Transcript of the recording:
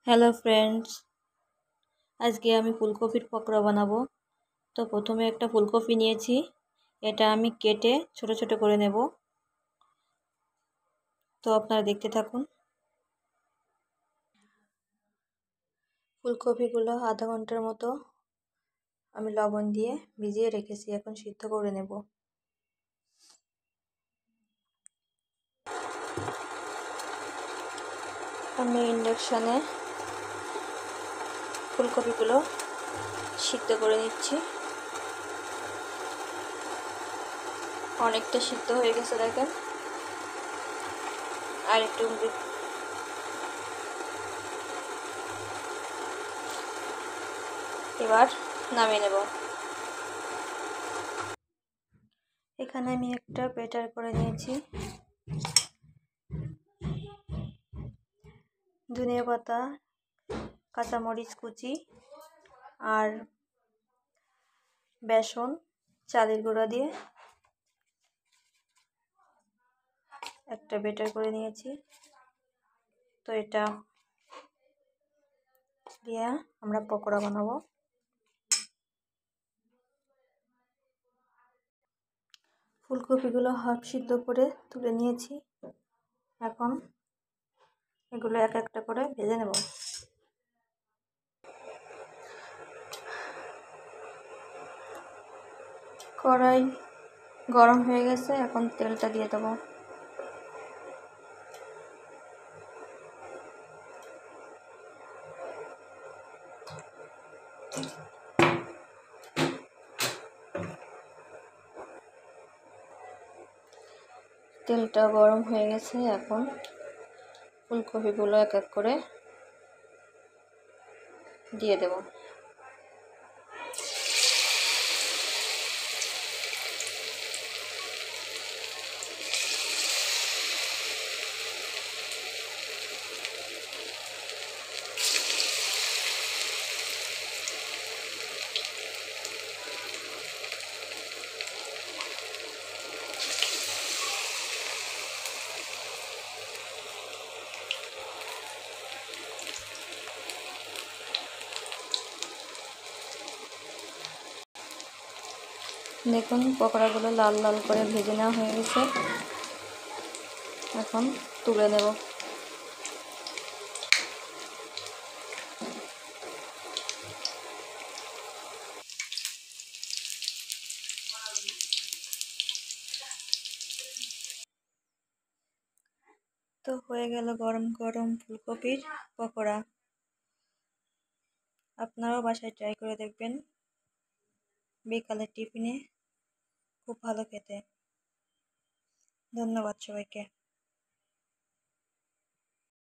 Hello friends, আজকে আমি ফুলকপির পকোড়া বানাবো। তো প্রথমে একটা ফুলকপি নিয়েছি, এটা আমি কেটে ছোট ছোট করে নেব। তো আপনারা দেখতে থাকুন। ফুলকপিগুলো আধা ঘন্টার মতো আমি লবণ দিয়ে ভিজিয়ে রেখেছি, এখন সিদ্ধ করে নেব। আমি ইন্ডাকশানে ফুলকপিগুলো সিদ্ধ করে নিচ্ছি। অনেকটা সিদ্ধ হয়ে গেছে দেখেন, আর একটু এবার নামিয়ে নেব। এখানে আমি একটা ব্যাটার করে নিয়েছি। ধনিয়া পাতা, কাঁচামরিচ কুচি আর বেসন, চালের গুঁড়া দিয়ে একটা ব্যাটার করে নিয়েছি। তো এটা দিয়ে আমরা পকোড়া বানাবো। ফুলকপিগুলো হাফ সিদ্ধ করে তুলে নিয়েছি, এখন এগুলো এক একটা করে ভেজে নেব। কড়াই গরম হয়ে গেছে, এখন তেলটা দিয়ে দেবো। তেলটা গরম হয়ে গেছে, এখন ফুলকপিগুলো এক এক করে দিয়ে দেব। দেখুন পকোড়াগুলো লাল লাল করে ভেজে নেওয়া হয়ে গেছে, এখন তুলে নেব। তো হয়ে গেল গরম গরম ফুলকপির পকোড়া। আপনারাও বাসায় ট্রাই করে দেখবেন, বিকালের টিফিনে খুব ভালো খেতে। ধন্যবাদ সবাইকে।